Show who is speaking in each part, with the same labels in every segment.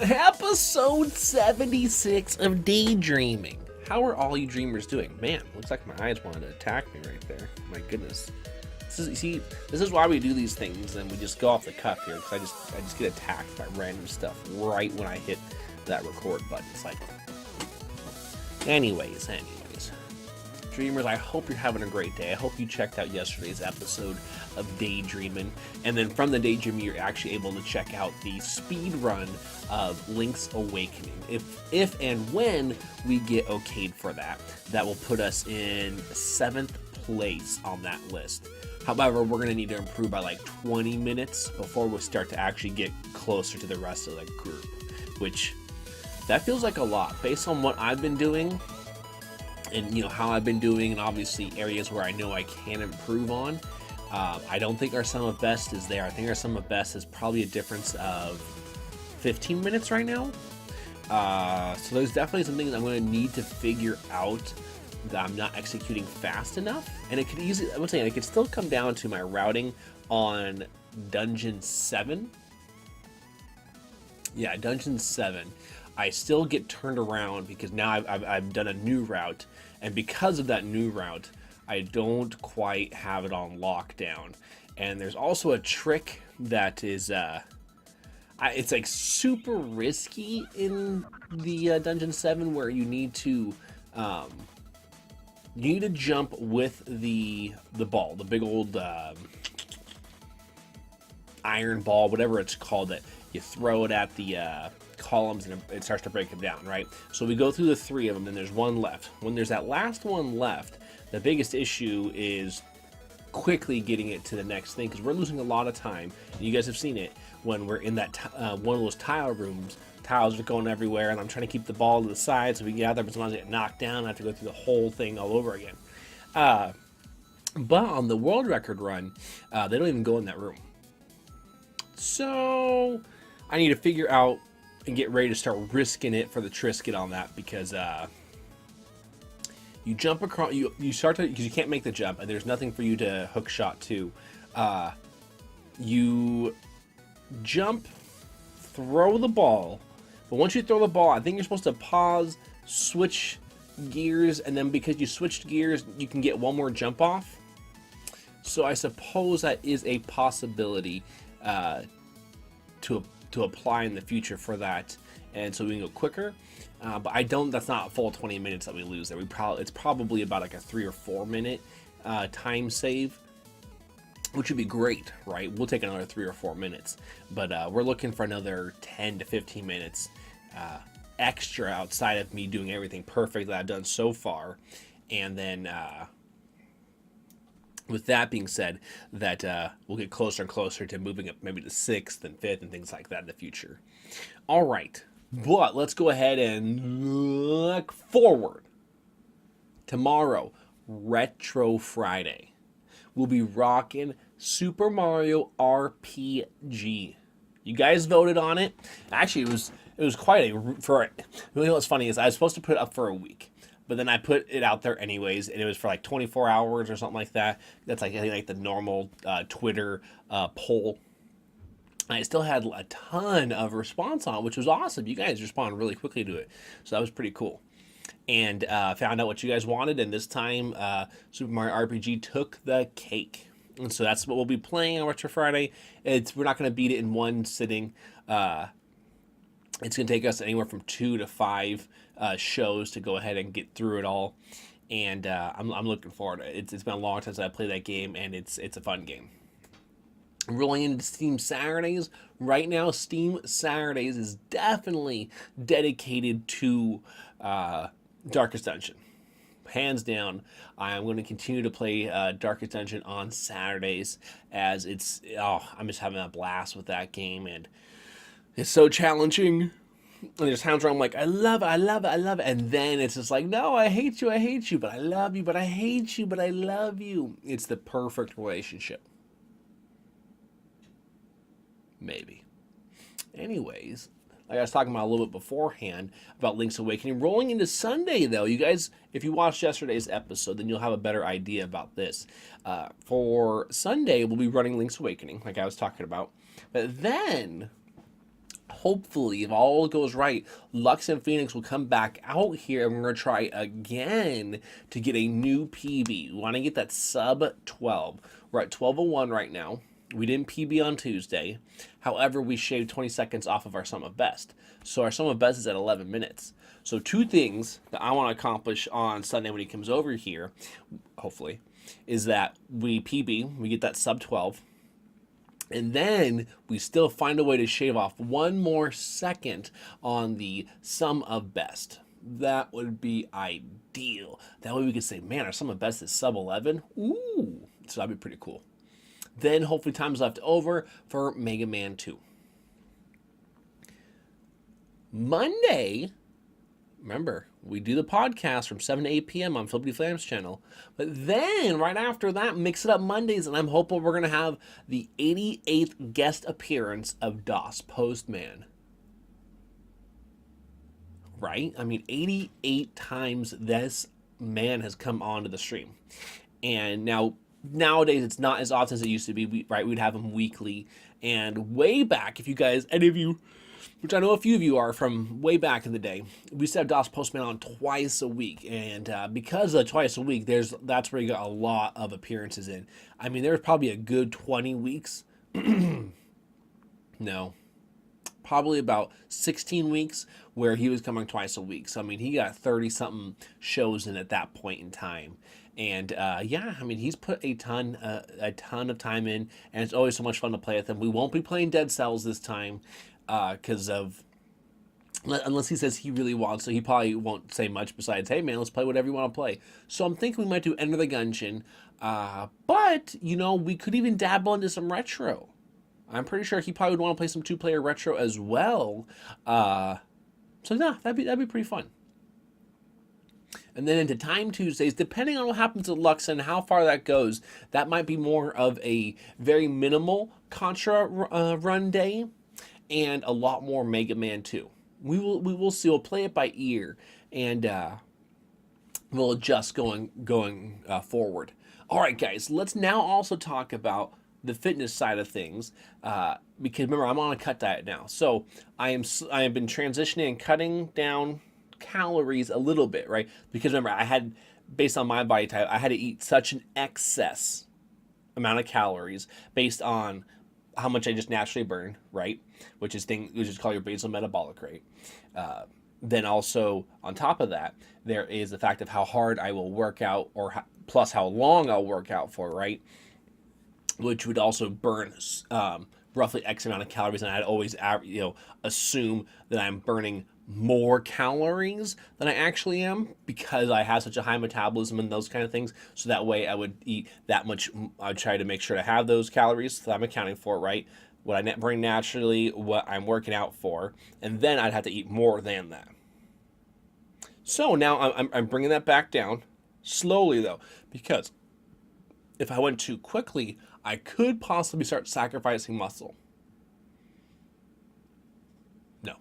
Speaker 1: Episode 76 of Daydreaming. How are all you dreamers doing? Man, looks like my eyes wanted to attack me right there. My goodness. This is why we do these things and we just go off the cuff here, because I just get attacked by random stuff right when I hit that record button. It's like, anyways. Dreamers, I hope you're having a great day. I hope you checked out yesterday's episode of Daydreaming, and then from the Daydreaming, you're actually able to check out the speed run of Link's Awakening. If and when we get okayed for that, that will put us in 7th place on that list. However, we're going to need to improve by like 20 minutes before we start to actually get closer to the rest of the group, which that feels like a lot based on what I've been doing. And how I've been doing, and obviously areas where I know I can improve on. I don't think our sum of best is there. I think our sum of best is probably a difference of 15 minutes right now. So there's definitely some things I'm going to need to figure out that I'm not executing fast enough. And it could easily, I'm saying, it could still come down to my routing on Dungeon 7. Yeah, Dungeon 7. I still get turned around because now I've done a new route, and because of that new route, I don't quite have it on lockdown. And there's also a trick that is, it's like super risky in the Dungeon 7 where you need to jump with the ball, the big old iron ball, whatever it's called, that you throw it at the columns and it starts to break them down, right? So we go through the 3 of them, and there's one left. When there's that last one left, the biggest issue is quickly getting it to the next thing, because we're losing a lot of time. And you guys have seen it when we're in that one of those tile rooms. Tiles are going everywhere, and I'm trying to keep the ball to the side so we can get out there, but sometimes I get knocked down. I have to go through the whole thing all over again. But on the world record run, they don't even go in that room. So I need to figure out and get ready to start risking it for the Trisket on that, because you jump across, you start to, because you can't make the jump and there's nothing for you to hook shot to. You jump, throw the ball, but once you throw the ball, I think you're supposed to pause, switch gears, and then because you switched gears, you can get one more jump off. So I suppose that is a possibility to apply in the future for that, and so we can go quicker. But that's not a full 20 minutes that we lose there. It's probably about like a 3 or 4 minute time save, which would be great, right? We'll take another 3 or 4 minutes, but we're looking for another 10 to 15 minutes extra outside of me doing everything perfect that I've done so far. And then with that being said, that we'll get closer and closer to moving up maybe to 6th and 5th and things like that in the future. All right, but let's go ahead and look forward. Tomorrow, Retro Friday. We'll be rocking Super Mario RPG. You guys voted on it. Actually, it was quite what's funny is I was supposed to put it up for a week. But then I put it out there anyways, and it was for like 24 hours or something like that. That's like, I think, like the normal Twitter poll. And I still had a ton of response on it, which was awesome. You guys responded really quickly to it, so that was pretty cool. And found out what you guys wanted, and this time Super Mario RPG took the cake. And so that's what we'll be playing on Retro Friday. We're not going to beat it in one sitting. It's going to take us anywhere from 2 to 5 shows to go ahead and get through it all, and I'm looking forward to it. It's been a long time since I played that game, and it's a fun game. Rolling into Steam Saturdays right now. Steam Saturdays is definitely dedicated to Darkest Dungeon. Hands down, I'm going to continue to play Darkest Dungeon on Saturdays, as I'm just having a blast with that game, and it's so challenging. And there's times where I'm like, I love it. And then it's just like, no, I hate you, but I love you, but I hate you, but I love you. It's the perfect relationship. Maybe. Anyways, like I was talking about a little bit beforehand about Link's Awakening. Rolling into Sunday, though, you guys, if you watched yesterday's episode, then you'll have a better idea about this. For Sunday, we'll be running Link's Awakening, like I was talking about. But then, hopefully, if all goes right, Lux and Phoenix will come back out here, and we're going to try again to get a new PB. We want to get that sub 12. We're at 12:01 right now. We didn't PB on Tuesday. However, we shaved 20 seconds off of our sum of best. So our sum of best is at 11 minutes. So two things that I want to accomplish on Sunday when he comes over here, hopefully, is that we PB, we get that sub 12, and then we still find a way to shave off one more second on the sum of best. That would be ideal. That way we could say, man, our sum of best is sub 11. Ooh, so that'd be pretty cool. Then hopefully time's left over for Mega Man 2. Monday, remember, we do the podcast from 7 to 8 p.m. on Flippity Flam's channel. But then, right after that, Mix It Up Mondays, and I'm hoping we're going to have the 88th guest appearance of DOS Postman. Right? I mean, 88 times this man has come onto the stream. And nowadays, it's not as often as it used to be, we'd have them weekly. And way back, if you guys, any of you, which I know a few of you are from way back in the day, we used to have DOS Postman on twice a week. And because of twice a week, that's where you got a lot of appearances in. I mean, there's probably a good 20 weeks. No. Probably about 16 weeks where he was coming twice a week. So, I mean, he got 30-something shows in at that point in time. And, yeah, I mean, he's put a ton of time in, and it's always so much fun to play with him. We won't be playing Dead Cells this time because unless he says he really wants to. He probably won't say much besides, hey, man, let's play whatever you want to play. So I'm thinking we might do Enter the Gungeon. But, we could even dabble into some retro. I'm pretty sure he probably would want to play some two-player retro as well. So, yeah, that'd be pretty fun. And then into Time Tuesdays, depending on what happens at Lux and how far that goes, that might be more of a very minimal Contra run day and a lot more Mega Man 2. We will see. We'll play it by ear, and we'll adjust going forward. All right, guys, let's now also talk about the fitness side of things, because remember, I'm on a cut diet now. So I have been transitioning and cutting down calories a little bit, right? Because remember, based on my body type, I had to eat such an excess amount of calories based on how much I just naturally burn, right? Which is called your basal metabolic rate. Then also on top of that, there is the fact of how hard I will work out, plus how long I'll work out for, right? Which would also burn roughly X amount of calories, and I'd always assume that I'm burning more calories than I actually am because I have such a high metabolism and those kind of things. So that way I would eat that much. I'd try to make sure to have those calories that I'm accounting for, right? What I bring naturally, what I'm working out for, and then I'd have to eat more than that. So now I'm bringing that back down slowly, though, because if I went too quickly, I could possibly start sacrificing muscle. No.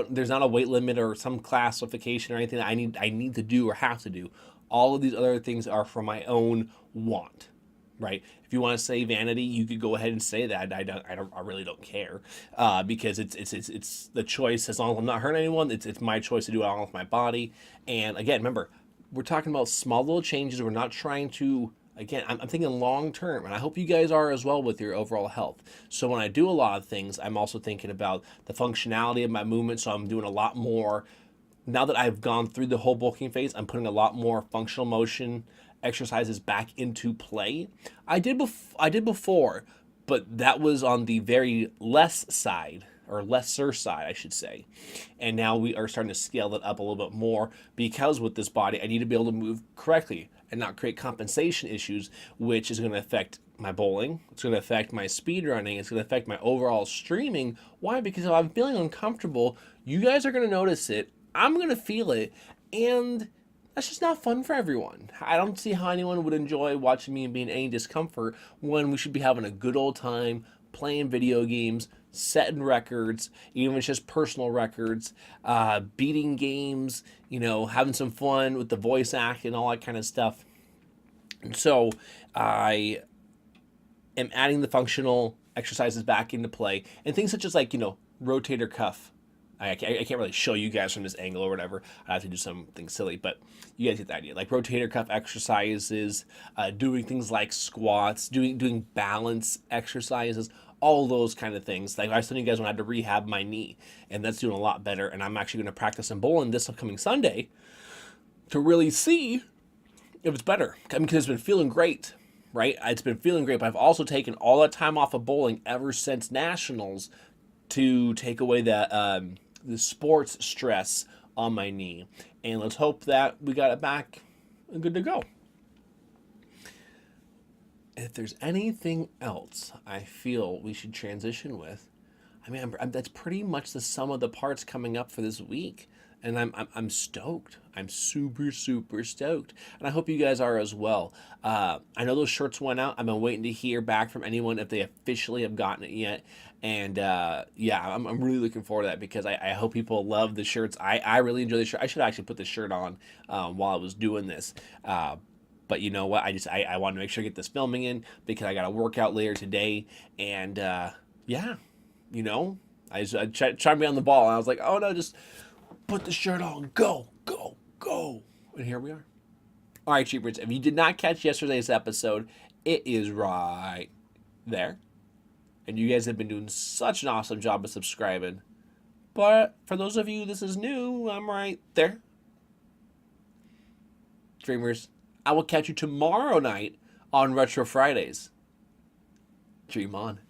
Speaker 1: There's not a weight limit or some classification or anything that I need to do or have to do. All of these other things are for my own want, right? If you want to say vanity, you could go ahead and say that. I really don't care, because it's the choice. As long as I'm not hurting anyone, it's my choice to do it all with my body. And again, remember, we're talking about small little changes. We're not trying to, again, I'm thinking long term, and I hope you guys are as well with your overall health. So when I do a lot of things, I'm also thinking about the functionality of my movement. So I'm doing a lot more, now that I've gone through the whole bulking phase, I'm putting a lot more functional motion exercises back into play. I did before, but that was on the very less side, or lesser side, I should say. And now we are starting to scale that up a little bit more, because with this body, I need to be able to move correctly and not create compensation issues, which is going to affect my bowling. It's going to affect my speed running. It's going to affect my overall streaming. Why? Because if I'm feeling uncomfortable, you guys are going to notice it. I'm going to feel it. And that's just not fun for everyone. I don't see how anyone would enjoy watching me and be in any discomfort when we should be having a good old time, playing video games, setting records, even if it's just personal records, beating games, having some fun with the voice act and all that kind of stuff. And so I am adding the functional exercises back into play, and things such as like rotator cuff. I can't really show you guys from this angle or whatever. I have to do something silly, but you guys get the idea. Like rotator cuff exercises, doing things like squats, doing balance exercises, all those kind of things. Like I was telling you guys when I had to rehab my knee, and that's doing a lot better. And I'm actually going to practice some bowling this upcoming Sunday to really see if it's better. I mean, because it's been feeling great, right? It's been feeling great, but I've also taken all that time off of bowling ever since nationals to take away the sports stress on my knee. And let's hope that we got it back and good to go. If there's anything else I feel we should transition with, I mean, that's pretty much the sum of the parts coming up for this week. And I'm stoked. I'm super, super stoked. And I hope you guys are as well. I know those shirts went out. I've been waiting to hear back from anyone if they officially have gotten it yet. And yeah, I'm really looking forward to that because I hope people love the shirts. I really enjoy the shirt. I should actually put the shirt on while I was doing this. But you know what? I want to make sure I get this filming in because I got to work out later today. And yeah, I tried to be on the ball. And I was like, oh no, just put the shirt on, go, go, go. And here we are. All right, Cheapers, if you did not catch yesterday's episode, it is right there. And you guys have been doing such an awesome job of subscribing. But for those of you this is new, I'm right there. Dreamers, I will catch you tomorrow night on Retro Fridays. Dream on.